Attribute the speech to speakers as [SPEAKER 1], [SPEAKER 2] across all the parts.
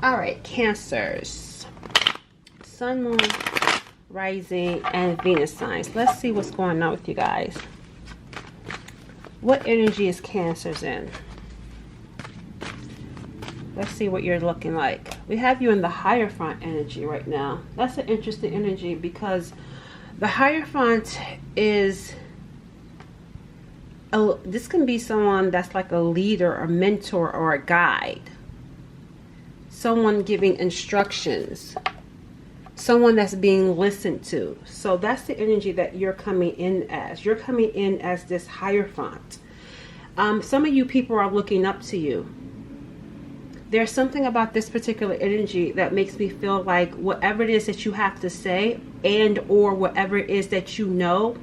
[SPEAKER 1] All right, Cancers. Sun, Moon, Rising, and Venus signs. Let's see what's going on with you guys. What energy is Cancers in? Let's see what you're looking like. We have you in the Hierophant energy right now. That's an interesting energy because the Hierophant is... this can be someone that's like a leader, a mentor, or a guide. Someone giving instructions. Someone that's being listened to. So that's the energy that you're coming in as. You're coming in as this Hierophant. Some of you people are looking up to you. There's something about this particular energy that makes me feel like whatever it is that you have to say and or whatever it is that you know,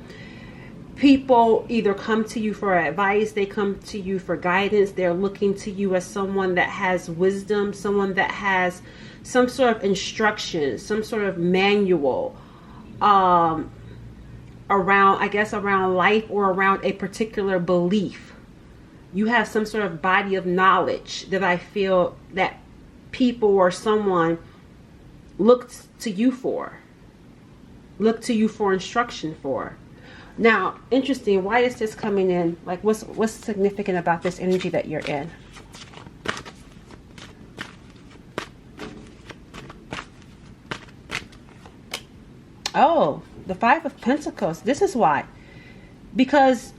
[SPEAKER 1] people either come to you for advice, they come to you for guidance, they're looking to you as someone that has wisdom, someone that has some sort of instructions, some sort of manual around, I guess, around life or around a particular belief. You have some sort of body of knowledge that I feel that people or someone looks to you for. Look to you for instruction for. Now, interesting, why is this coming in? Like, what's significant about this energy that you're in? Oh, the Five of Pentacles. This is why. Because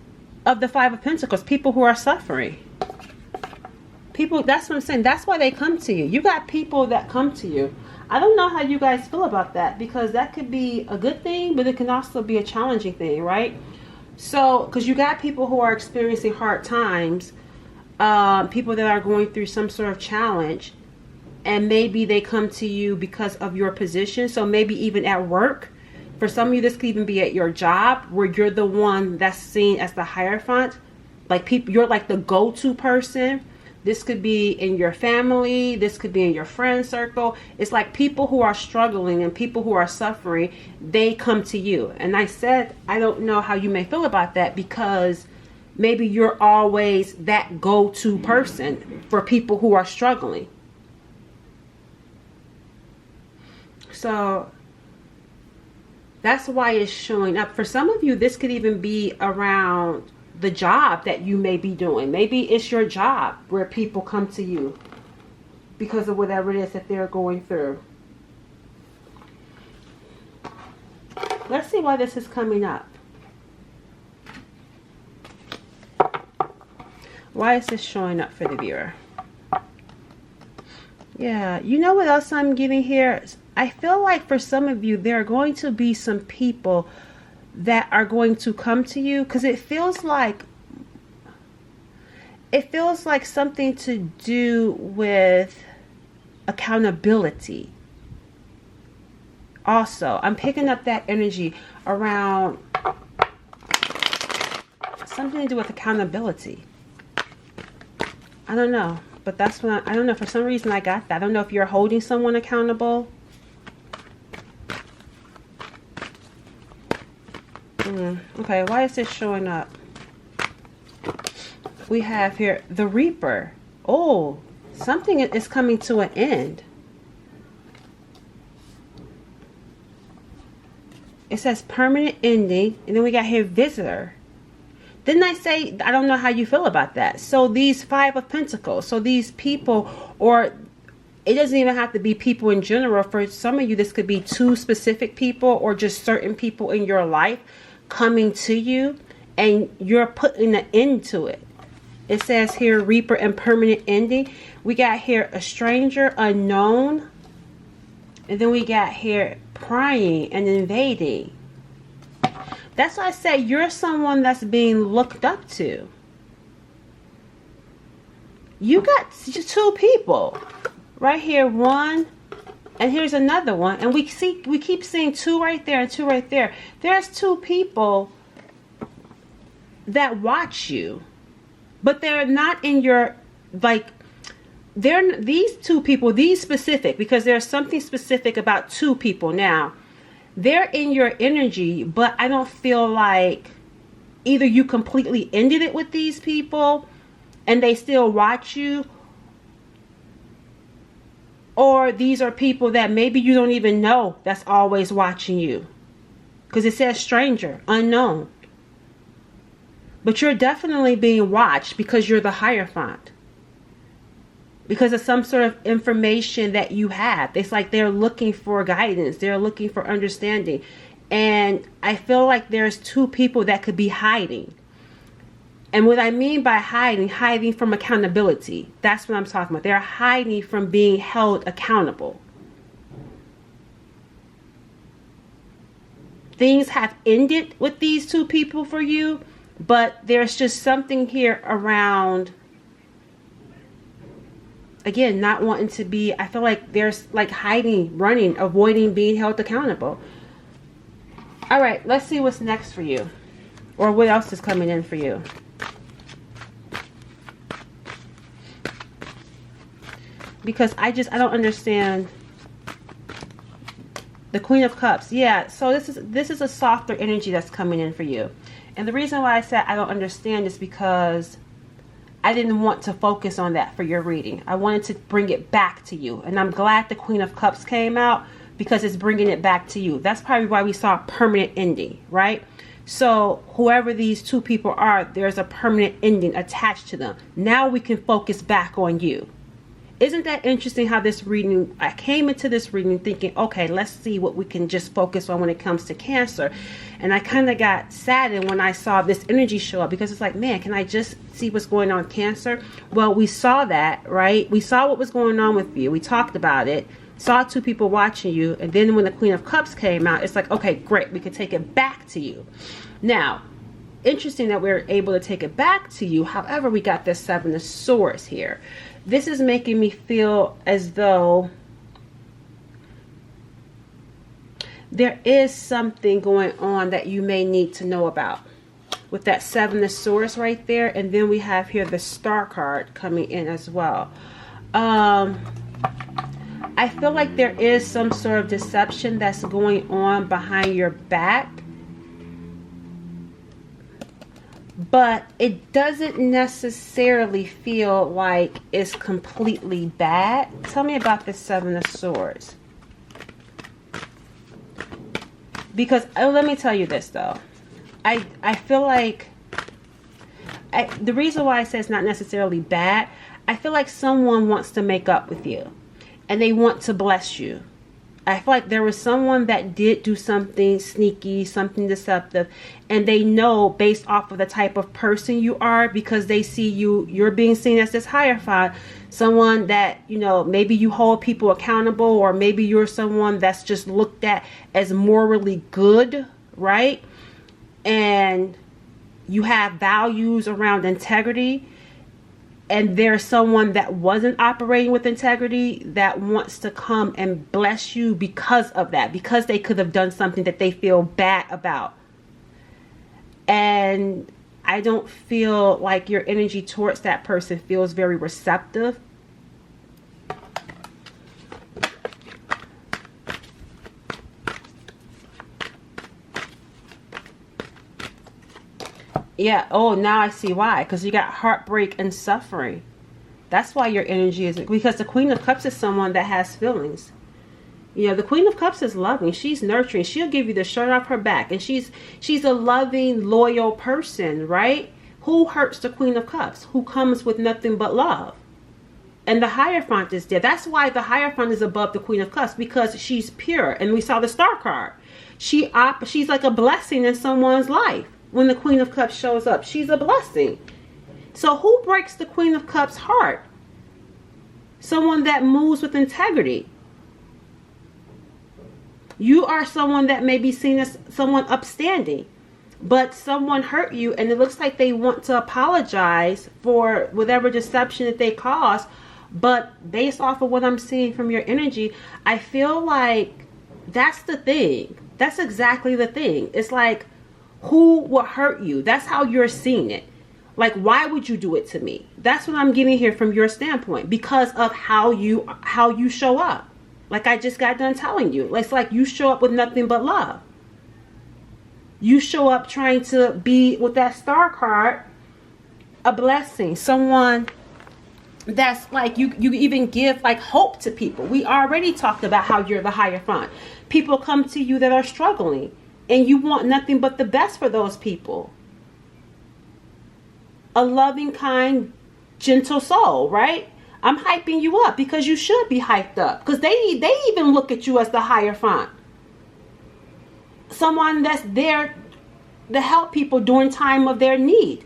[SPEAKER 1] of the Five of Pentacles, people who are suffering. People, that's what I'm saying. That's why they come to you. You got people that come to you. I don't know how you guys feel about that, because that could be a good thing, but it can also be a challenging thing, right? So, because you got people who are experiencing hard times, people that are going through some sort of challenge, and maybe they come to you because of your position. So maybe even at work. For some of you, this could even be at your job, where you're the one that's seen as the Hierophant. Like, people, you're like the go-to person. This could be in your family. This could be in your friend circle. It's like people who are struggling and people who are suffering, they come to you. And I said, I don't know how you may feel about that, because maybe you're always that go-to person for people who are struggling. So that's why it's showing up. For some of you, this could even be around the job that you may be doing. Maybe it's your job where people come to you because of whatever it is that they're going through. Let's see why this is coming up. Why is this showing up for the viewer? Yeah, you know what else I'm getting here? I feel like for some of you, there are going to be some people that are going to come to you, because it feels like something to do with accountability. Also, I'm picking up that energy around something to do with accountability. I don't know, but that's what I don't know. For some reason, I got that. I don't know if you're holding someone accountable. Okay, why is this showing up? We have here the Reaper. Oh, something is coming to an end. It says permanent ending, and then we got here Visitor. Didn't I say, I don't know how you feel about that? So these Five of Pentacles, so these people, or it doesn't even have to be people in general. For some of you, this could be two specific people or just certain people in your life coming to you, and you're putting an end to it. It says here Reaper and permanent ending. We got here a stranger, unknown, and then we got here prying and invading. That's why I say you're someone that's being looked up to. You got two people right here, one, and here's another one, and we keep seeing two right there and two right there. There's two people that watch you, but they're not in your, like, they're these two people, these specific, because there's something specific about two people. Now they're in your energy, but I don't feel like either you completely ended it with these people and they still watch you, Or these are people that maybe you don't even know that's always watching you. Because it says stranger, unknown. But you're definitely being watched because you're the Hierophant. Because of some sort of information that you have. It's like they're looking for guidance. They're looking for understanding. And I feel like there's two people that could be hiding. And what I mean by hiding from accountability. That's what I'm talking about. They're hiding from being held accountable. Things have ended with these two people for you, but there's just something here around, again, not wanting to be, I feel like there's like hiding, running, avoiding being held accountable. All right, let's see what's next for you, or what else is coming in for you. Because I don't understand. The Queen of Cups. Yeah, so this is a softer energy that's coming in for you. And the reason why I said I don't understand is because I didn't want to focus on that for your reading. I wanted to bring it back to you. And I'm glad the Queen of Cups came out because it's bringing it back to you. That's probably why we saw a permanent ending, right? So whoever these two people are, there's a permanent ending attached to them. Now we can focus back on you. Isn't that interesting how this reading, I came into this reading thinking, okay, let's see what we can just focus on when it comes to Cancer. And I kind of got saddened when I saw this energy show up, because it's like, man, can I just see what's going on with Cancer? Well, we saw that, right? We saw what was going on with you. We talked about it, saw two people watching you. And then when the Queen of Cups came out, it's like, okay, great. We can take it back to you. Now, interesting that we're able to take it back to you. However, we got this Seven of Swords here. This is making me feel as though there is something going on that you may need to know about. With that Seven of Swords right there. And then we have here the Star card coming in as well. I feel like there is some sort of deception that's going on behind your back. But it doesn't necessarily feel like it's completely bad. Tell me about the Seven of Swords. Because, let me tell you this though. I feel like, the reason why I say it's not necessarily bad, I feel like someone wants to make up with you. And they want to bless you. I feel like there was someone that did do something sneaky, something deceptive, and they know based off of the type of person you are, because they see you're being seen as this Hierophant, someone that, you know, maybe you hold people accountable, or maybe you're someone that's just looked at as morally good, right? And you have values around integrity. And there's someone that wasn't operating with integrity that wants to come and bless you because of that. Because they could have done something that they feel bad about. And I don't feel like your energy towards that person feels very receptive. Yeah. Oh, now I see why. Because you got heartbreak and suffering. That's why your energy is... Because the Queen of Cups is someone that has feelings. You know, the Queen of Cups is loving. She's nurturing. She'll give you the shirt off her back. And she's a loving, loyal person, right? Who hurts the Queen of Cups? Who comes with nothing but love. And the Hierophant is there. That's why the Hierophant is above the Queen of Cups. Because she's pure. And we saw the Star card. She's like a blessing in someone's life. When the Queen of Cups shows up, she's a blessing. So who breaks the Queen of Cups' heart? Someone that moves with integrity. You are someone that may be seen as someone upstanding, but someone hurt you, and it looks like they want to apologize for whatever deception that they caused. But based off of what I'm seeing from your energy, I feel like that's the thing. That's exactly the thing. It's like, who will hurt you? That's how you're seeing it. Like, why would you do it to me? That's what I'm getting here from your standpoint. Because of how you show up. Like I just got done telling you. It's like you show up with nothing but love. You show up trying to be, with that Star card, a blessing. Someone that's like you even give like hope to people. We already talked about how you're the Hierophant. People come to you that are struggling, and you want nothing but the best for those people. A loving, kind, gentle soul, right? I'm hyping you up because you should be hyped up, because they even look at you as the Hierophant. Someone that's there to help people during time of their need.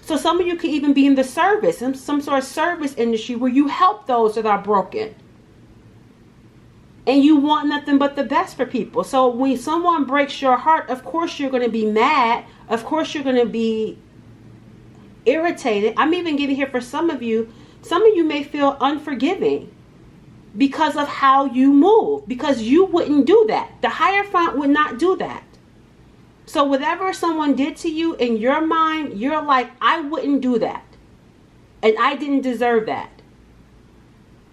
[SPEAKER 1] So some of you could even be in the service, in some sort of service industry where you help those that are broken. And you want nothing but the best for people. So when someone breaks your heart, of course you're going to be mad. Of course you're going to be irritated. I'm even getting here for some of you. Some of you may feel unforgiving because of how you move. Because you wouldn't do that. The Hierophant would not do that. So whatever someone did to you, in your mind, you're like, I wouldn't do that. And I didn't deserve that.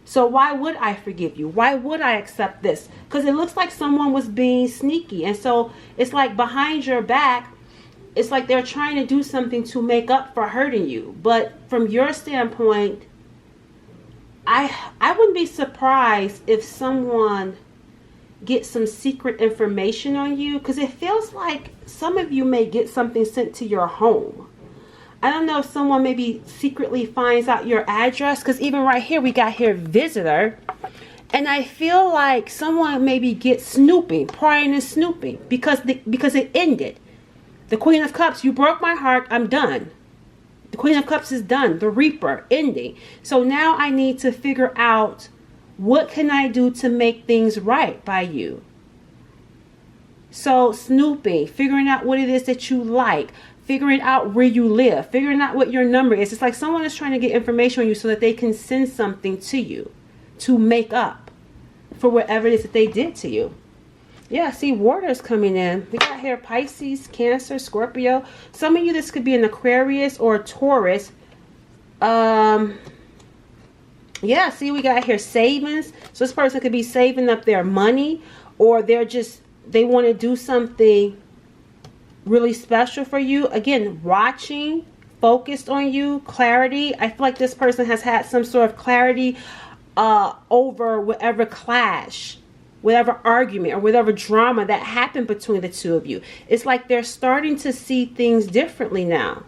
[SPEAKER 1] So why would I forgive you? Why would I accept this? Because it looks like someone was being sneaky. And so it's like behind your back, it's like they're trying to do something to make up for hurting you. But from your standpoint, I wouldn't be surprised if someone get some secret information on you, because it feels like some of you may get something sent to your home. I don't know if someone maybe secretly finds out your address, because even right here we got here visitor, and I feel like someone maybe gets snooping, prying and snooping, because it ended. The Queen of Cups, you broke my heart, I'm done. The Queen of Cups is done. The Reaper, ending. So now I need to figure out, what can I do to make things right by you? So snooping, figuring out what it is that you like, figuring out where you live, figuring out what your number is. It's like someone is trying to get information on you so that they can send something to you to make up for whatever it is that they did to you. Yeah, see, water is coming in. We got here Pisces, Cancer, Scorpio. Some of you, this could be an Aquarius or a Taurus. Yeah, see, we got here savings. So this person could be saving up their money, or they want to do something really special for you. Again, watching, focused on you, clarity. I feel like this person has had some sort of clarity over whatever clash, whatever argument, or whatever drama that happened between the two of you. It's like they're starting to see things differently now.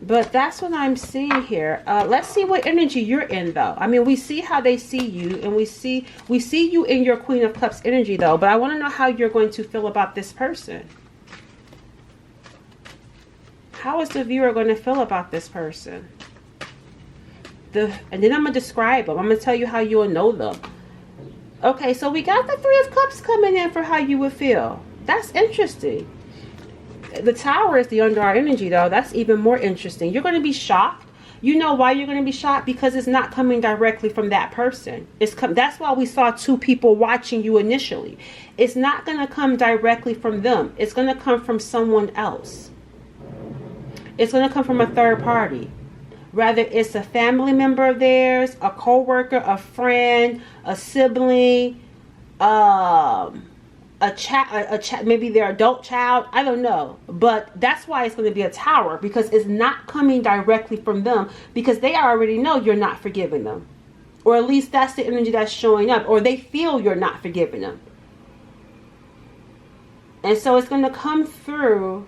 [SPEAKER 1] But that's what I'm seeing here. Let's see what energy you're in, though. I mean, we see how they see you, and we see you in your Queen of Cups energy, though. But I want to know how you're going to feel about this person. How is the viewer going to feel about this person? And then I'm going to describe them. I'm going to tell you how you will know them. Okay, so we got the Three of Cups coming in for how you would feel. That's interesting. The Tower is the underar energy, though. That's even more interesting. You're going to be shocked. You know why you're going to be shocked? Because it's not coming directly from that person. That's why we saw two people watching you initially. It's not going to come directly from them. It's going to come from someone else. It's going to come from a third party. Whether it's a family member of theirs, a co-worker, a friend, a sibling, maybe their adult child, I don't know. But that's why it's going to be a Tower, because it's not coming directly from them, because they already know you're not forgiving them. Or at least that's the energy that's showing up, or they feel you're not forgiving them. And so it's going to come through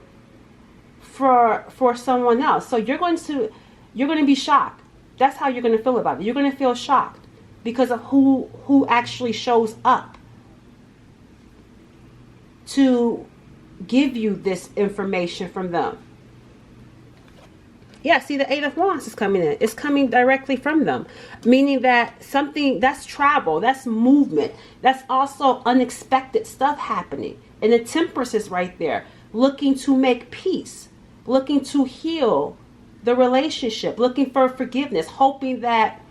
[SPEAKER 1] for someone else. So you're going to be shocked. That's how you're going to feel about it. You're going to feel shocked because of who actually shows up to give you this information from them. Yeah, see, the Eight of Wands is coming in. It's coming directly from them, meaning that something, that's travel, that's movement, that's also unexpected stuff happening. And the Temperance is right there, looking to make peace, looking to heal the relationship, looking for forgiveness, hoping that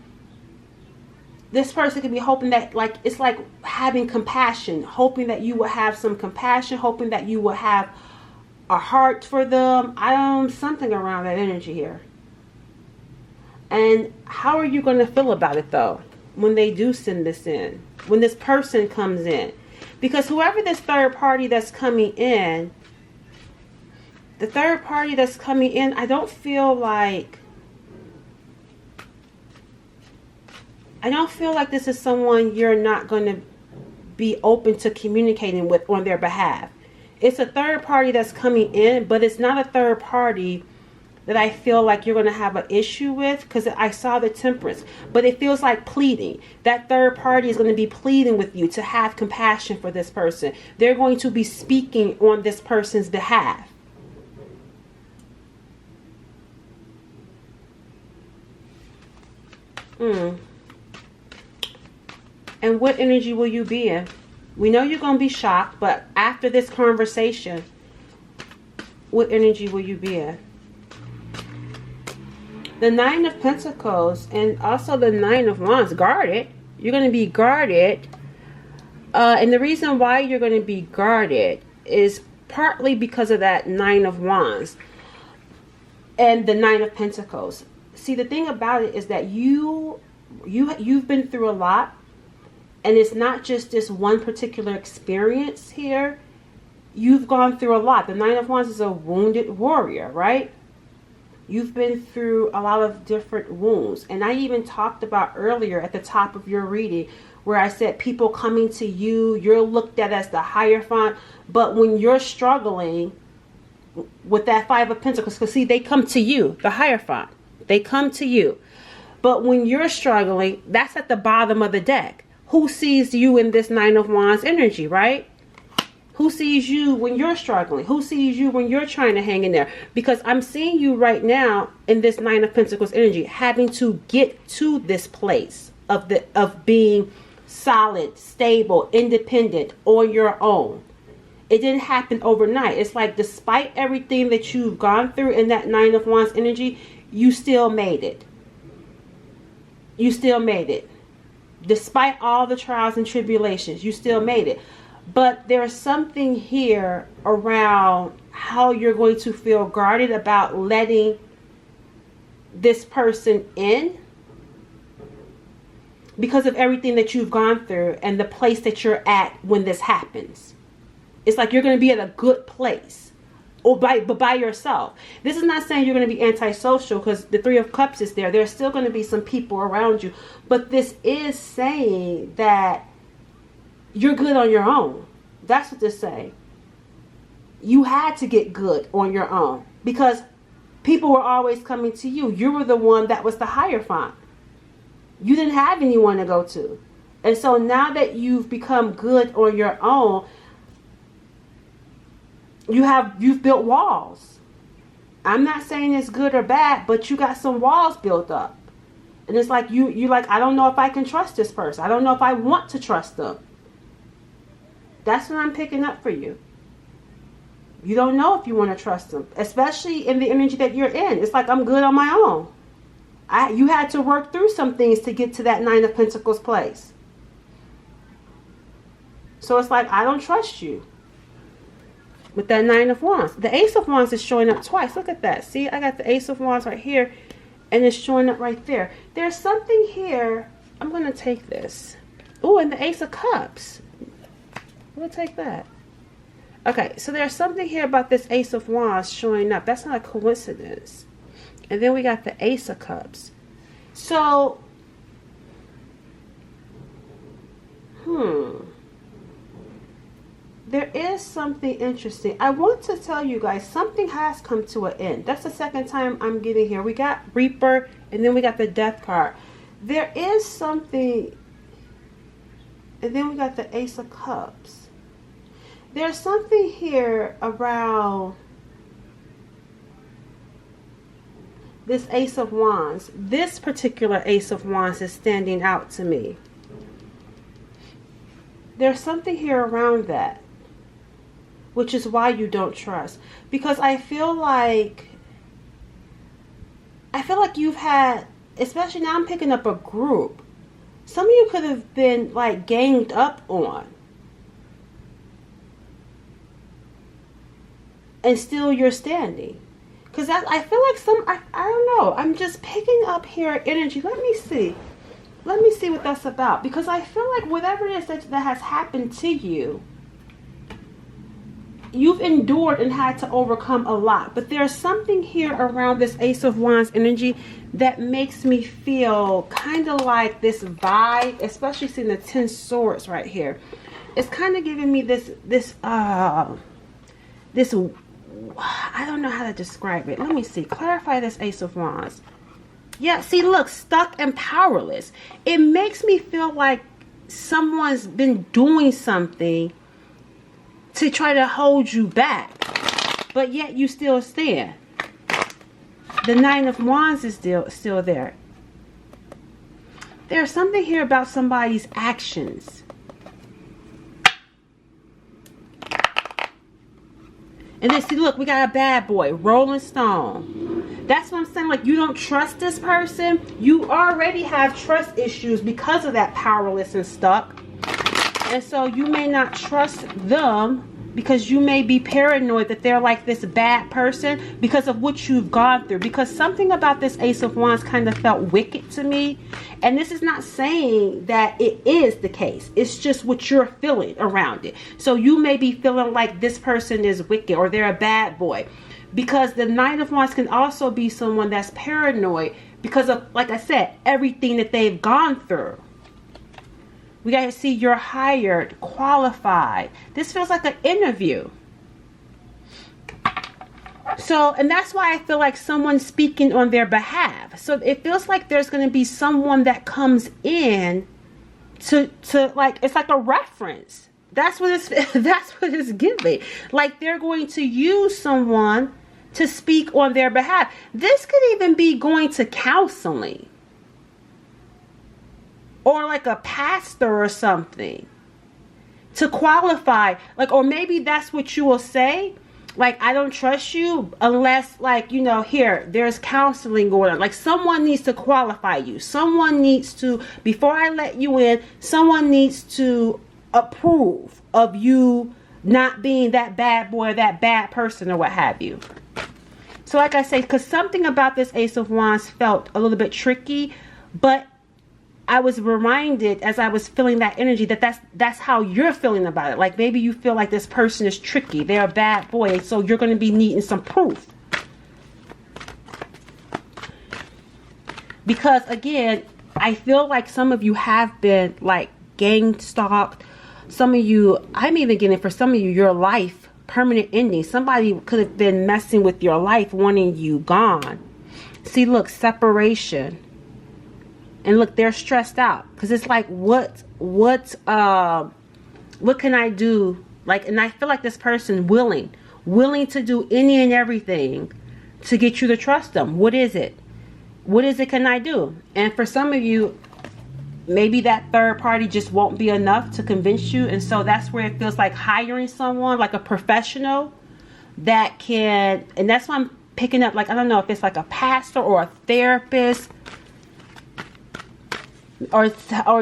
[SPEAKER 1] this person could be hoping that, like, it's like having compassion, hoping that you will have some compassion, hoping that you will have a heart for them. Something around that energy here. And how are you going to feel about it, though, when they do send this in, when this person comes in? Because whoever this third party that's coming in, The third party that's coming in, I don't feel like this is someone you're not going to be open to communicating with on their behalf. It's a third party that's coming in, but it's not a third party that I feel like you're going to have an issue with, because I saw the Temperance, but it feels like pleading. That third party is going to be pleading with you to have compassion for this person. They're going to be speaking on this person's behalf. And what energy will you be in? We know you're going to be shocked, but after this conversation, what energy will you be in? The Nine of Pentacles and also the Nine of Wands, guarded. You're going to be guarded. And the reason why you're going to be guarded is partly because of that Nine of Wands and the Nine of Pentacles. See, the thing about it is that you've been through a lot. And it's not just this one particular experience here. You've gone through a lot. The Nine of Wands is a wounded warrior, right? You've been through a lot of different wounds. And I even talked about earlier at the top of your reading where I said people coming to you, you're looked at as the Hierophant. But when you're struggling with that Five of Pentacles, because see, they come to you, the Hierophant. They come to you. But when you're struggling, that's at the bottom of the deck. Who sees you in this Nine of Wands energy, right? Who sees you when you're struggling? Who sees you when you're trying to hang in there? Because I'm seeing you right now in this Nine of Pentacles energy, having to get to this place of being solid, stable, independent, on your own. It didn't happen overnight. It's like despite everything that you've gone through in that Nine of Wands energy, you still made it. You still made it. Despite all the trials and tribulations, you still made it. But there's something here around how you're going to feel guarded about letting this person in because of everything that you've gone through and the place that you're at when this happens. It's like you're going to be at a good place. But by yourself. This is not saying you're going to be antisocial, because the Three of Cups is there. There's still going to be some people around you. But this is saying that you're good on your own. That's what this is saying. You had to get good on your own because people were always coming to you. You were the one that was the Hierophant. You didn't have anyone to go to. And so now that you've become good on your own, you've built walls. I'm not saying it's good or bad, but you got some walls built up. And it's like you like, I don't know if I can trust this person. I don't know if I want to trust them. That's what I'm picking up for you. You don't know if you want to trust them, especially in the energy that you're in. It's like, I'm good on my own. You had to work through some things to get to that Nine of Pentacles place. So it's like, I don't trust you. With that Nine of Wands. The Ace of Wands is showing up twice. Look at that. See, I got the Ace of Wands right here. And it's showing up right there. There's something here. I'm going to take this. Oh, and the Ace of Cups. We'll take that. Okay, so there's something here about this Ace of Wands showing up. That's not a coincidence. And then we got the Ace of Cups. So, there is something interesting. I want to tell you guys, something has come to an end. That's the second time I'm getting here. We got Reaper, and then we got the Death card. There is something, and then we got the Ace of Cups. There's something here around this Ace of Wands. This particular Ace of Wands is standing out to me. There's something here around that, which is why you don't trust. Because I feel like you've had, especially now I'm picking up a group. Some of you could have been like ganged up on. And still you're standing. Because I feel like I don't know. I'm just picking up here energy. Let me see. Let me see what that's about. Because I feel like whatever it is that has happened to you, you've endured and had to overcome a lot. But there's something here around this Ace of Wands energy that makes me feel kind of like this vibe, especially seeing the 10 swords right here. It's kind of giving me this I don't know how to describe it. Let me see. Clarify this Ace of Wands. Yeah, see, look, stuck and powerless. It makes me feel like someone's been doing something to try to hold you back, but yet you still stand. The Nine of Wands is still there. There's something here about somebody's actions. And then see, look, we got a bad boy, Rolling Stone. That's what I'm saying. Like, you don't trust this person. You already have trust issues because of that powerless and stuck. And so you may not trust them because you may be paranoid that they're like this bad person because of what you've gone through. Because something about this Ace of Wands kind of felt wicked to me. And this is not saying that it is the case. It's just what you're feeling around it. So you may be feeling like this person is wicked or they're a bad boy. Because the Nine of Wands can also be someone that's paranoid because of, like I said, everything that they've gone through. We got to see you're hired, qualified. This feels like an interview. So, and that's why I feel like someone's speaking on their behalf. So it feels like there's going to be someone that comes in to like, it's like a reference. That's what it's giving. Like they're going to use someone to speak on their behalf. This could even be going to counseling. Or like a pastor or something to qualify. Like, or maybe that's what you will say. Like, I don't trust you unless, like, you know, here, there's counseling going on. Like, someone needs to qualify you. Someone needs to, before I let you in, someone needs to approve of you not being that bad boy, or that bad person, or what have you. So, like I say, because something about this Ace of Wands felt a little bit tricky, but I was reminded as I was feeling that energy that that's how you're feeling about it. Like maybe you feel like this person is tricky. They're a bad boy. So you're going to be needing some proof. Because again, I feel like some of you have been like gang stalked. Some of you, I'm even getting for some of you, your life, permanent ending. Somebody could have been messing with your life, wanting you gone. See, look, separation. And look, they're stressed out because it's like, what can I do? Like, and I feel like this person willing to do any and everything to get you to trust them. What is it? What is it can I do? And for some of you, maybe that third party just won't be enough to convince you. And so that's where it feels like hiring someone, like a professional that can, and that's why I'm picking up, like, I don't know if it's like a pastor or a therapist, or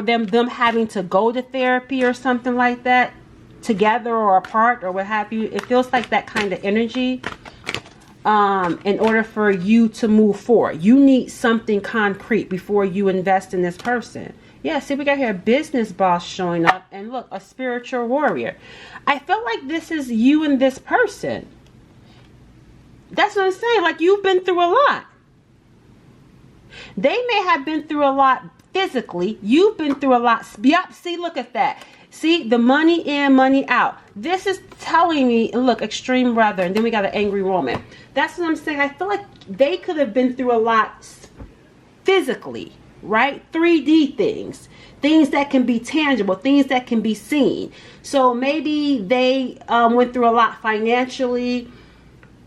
[SPEAKER 1] them having to go to therapy or something like that together or apart or what have you. It feels like that kind of energy in order for you to move forward. You need something concrete before you invest in this person. Yeah, see, we got here a business boss showing up, and look, a spiritual warrior. I feel like this is you and this person. That's what I'm saying. Like, you've been through a lot. They may have been through a lot physically. You've been through a lot. Yep, see, look at that. See, the money in, money out. This is telling me, look, extreme weather, and then we got an angry woman. That's what I'm saying. I feel like they could have been through a lot physically, right? 3D things that can be tangible, things that can be seen. So maybe they went through a lot financially.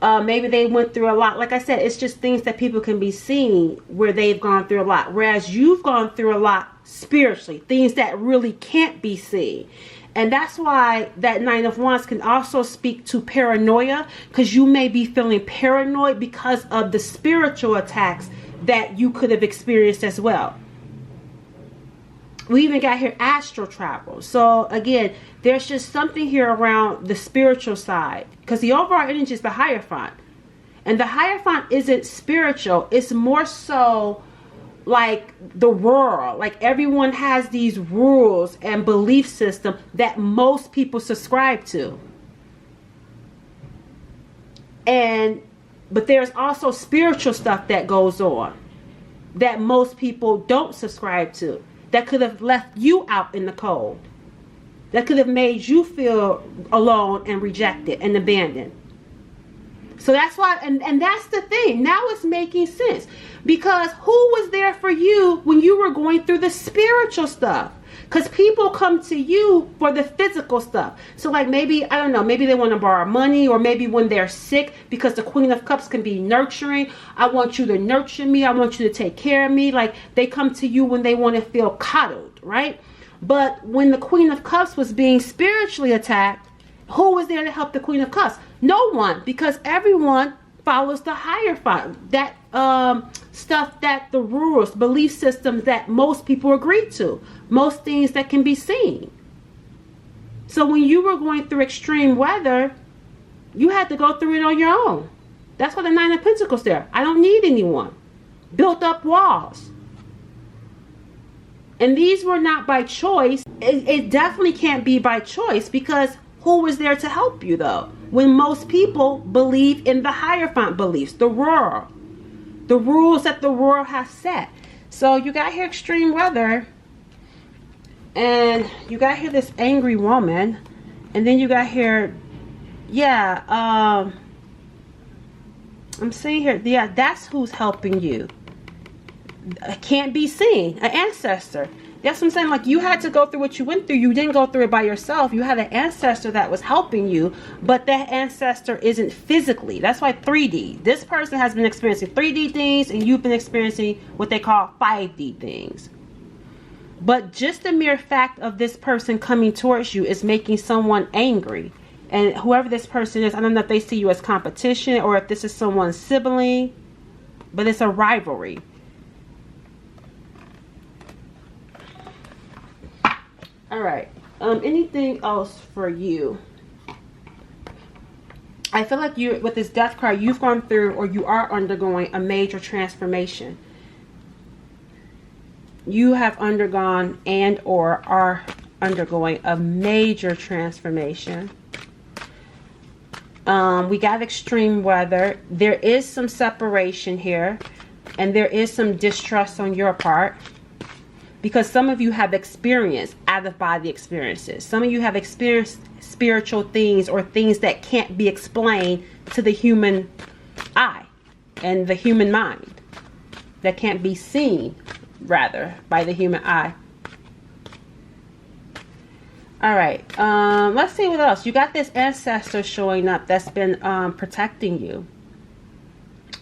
[SPEAKER 1] Maybe they went through a lot. Like I said, it's just things that people can be seeing where they've gone through a lot. Whereas you've gone through a lot spiritually. Things that really can't be seen. And that's why that Nine of Wands can also speak to paranoia. Because you may be feeling paranoid because of the spiritual attacks that you could have experienced as well. We even got here astral travel. So again, there's just something here around the spiritual side. Because the overall energy is the Hierophant. And the Hierophant isn't spiritual. It's more so like the world. Like everyone has these rules and belief system that most people subscribe to. But there's also spiritual stuff that goes on that most people don't subscribe to, that could have left you out in the cold, that could have made you feel alone and rejected and abandoned. So that's why, and that's the thing. Now it's making sense. Because who was there for you when you were going through the spiritual stuff? Because people come to you for the physical stuff. So like maybe, I don't know, maybe they want to borrow money, or maybe when they're sick, because the Queen of Cups can be nurturing. I want you to nurture me. I want you to take care of me. Like they come to you when they want to feel coddled, right? But when the Queen of Cups was being spiritually attacked, who was there to help the Queen of Cups? No one, because everyone follows the Hierophant. That stuff, that the rules, belief systems that most people agree to, most things that can be seen. So when you were going through extreme weather, you had to go through it on your own. That's why the Nine of Pentacles there. I don't need anyone. Built up walls. And these were not by choice. It definitely can't be by choice, because who was there to help you though? When most people believe in the Hierophant beliefs, the rules that the world has set. So you got here extreme weather, and you got here this angry woman, and then you got here, I'm seeing here, yeah, that's who's helping you. Can't be seen, an ancestor. That's what I'm saying. Like you had to go through what you went through. You didn't go through it by yourself. You had an ancestor that was helping you, but that ancestor isn't physically. That's why 3D. This person has been experiencing 3D things, and you've been experiencing what they call 5D things. But just the mere fact of this person coming towards you is making someone angry. And whoever this person is, I don't know if they see you as competition or if this is someone's sibling, but it's a rivalry. All right. Anything else for you? I feel like you, with this Death card, you've gone through, or you are undergoing a major transformation. You have undergone and or are undergoing a major transformation. We got extreme weather. There is some separation here, and there is some distrust on your part. Because some of you have experienced out-of-body experiences. Some of you have experienced spiritual things, or things that can't be explained to the human eye and the human mind. That can't be seen, rather, by the human eye. Alright, let's see what else. You got this ancestor showing up that's been protecting you.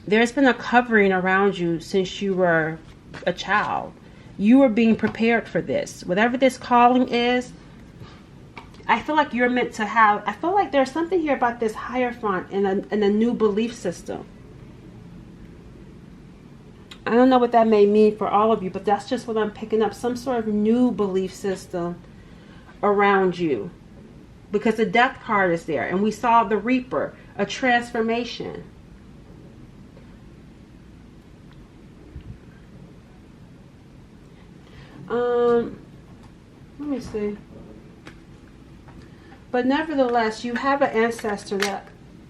[SPEAKER 1] There's been a covering around you since you were a child. You are being prepared for this. Whatever this calling is, I feel like you're meant to have, I feel like there's something here about this Hierophant and a new belief system. I don't know what that may mean for all of you, but that's just what I'm picking up. Some sort of new belief system around you. Because the Death card is there. And we saw the Reaper, a transformation. Let me see. But nevertheless, you have an ancestor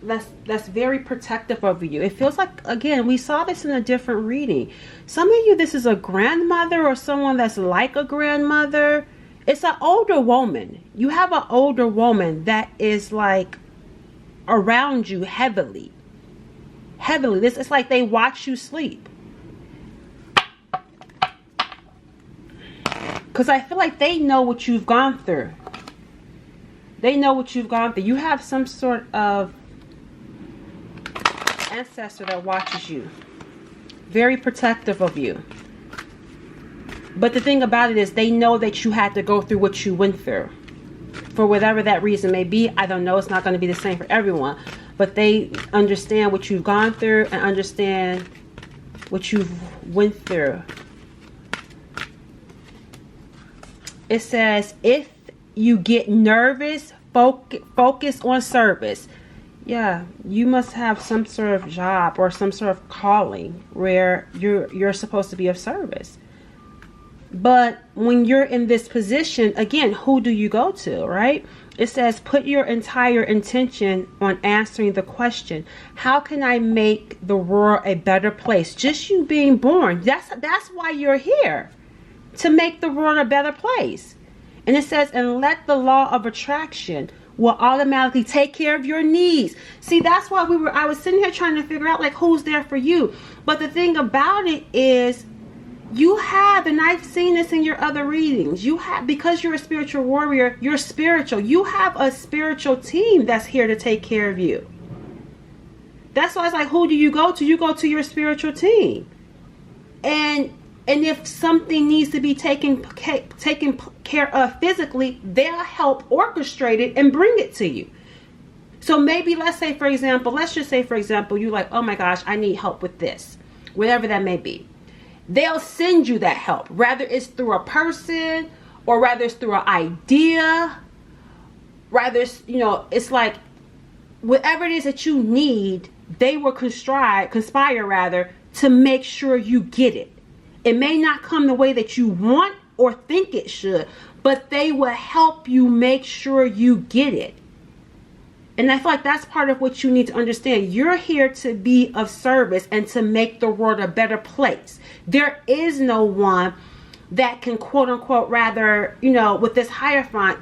[SPEAKER 1] that's very protective over you. It feels like, again, we saw this in a different reading. Some of you, this is a grandmother or someone that's like a grandmother. It's an older woman. You have an older woman that is like around you heavily. Heavily. This is like they watch you sleep. Because I feel like they know what you've gone through. They know what you've gone through. You have some sort of ancestor that watches you. Very protective of you. But the thing about it is, they know that you had to go through what you went through. For whatever that reason may be. I don't know. It's not going to be the same for everyone. But they understand what you've gone through and understand what you've went through. It says, if you get nervous, focus on service. Yeah, you must have some sort of job or some sort of calling where you're supposed to be of service. But when you're in this position, again, who do you go to, right? It says, put your entire intention on answering the question, how can I make the world a better place? Just you being born. That's why you're here. To make the world a better place. And it says, and let the law of attraction will automatically take care of your needs. See, that's why I was sitting here trying to figure out like who's there for you. But the thing about it is, you have, and I've seen this in your other readings, you have, because you're a spiritual warrior, you're spiritual. You have a spiritual team that's here to take care of you. That's why it's like, who do you go to? You go to your spiritual team. And if something needs to be taken care of physically, they'll help orchestrate it and bring it to you. So maybe let's just say, for example, you're like, oh my gosh, I need help with this, whatever that may be. They'll send you that help, whether it's through a person or whether it's through an idea, rather it's, it's like whatever it is that you need, they will conspire to make sure you get it. It may not come the way that you want or think it should, but they will help you make sure you get it. And I feel like that's part of what you need to understand. You're here to be of service and to make the world a better place. There is no one that can, quote unquote, with this Hierophant,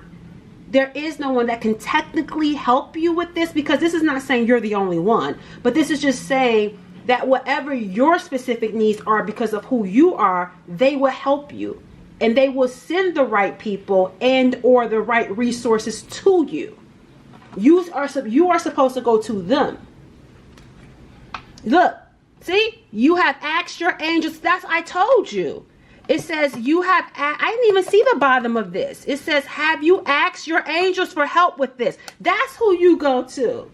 [SPEAKER 1] there is no one that can technically help you with this, because this is not saying you're the only one, but this is just saying that whatever your specific needs are because of who you are, they will help you. And they will send the right people and or the right resources to you. You are supposed to go to them. Look, see, you have asked your angels. I told you. It says I didn't even see the bottom of this. It says, have you asked your angels for help with this? That's who you go to.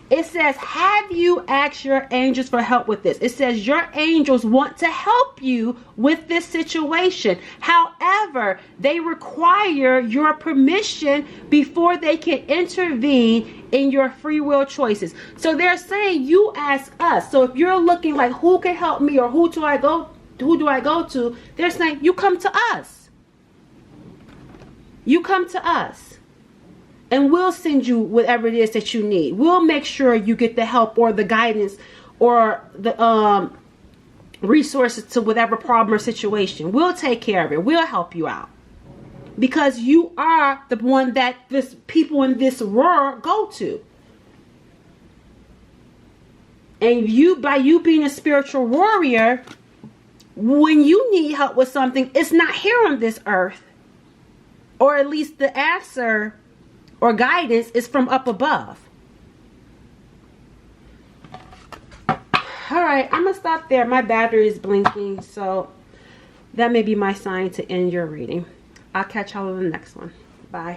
[SPEAKER 1] It says, have you asked your angels for help with this? It says your angels want to help you with this situation. However, they require your permission before they can intervene in your free will choices. So they're saying you ask us. So if you're looking like who can help me or who do I go to? They're saying you come to us. You come to us. And we'll send you whatever it is that you need. We'll make sure you get the help or the guidance or the resources to whatever problem or situation. We'll take care of it. We'll help you out. Because you are the one that this people in this world go to. And by you being a spiritual warrior, when you need help with something, it's not here on this earth. Or at least the answer or guidance is from up above. Alright, I'm going to stop there. My battery is blinking, so that may be my sign to end your reading. I'll catch y'all in the next one. Bye.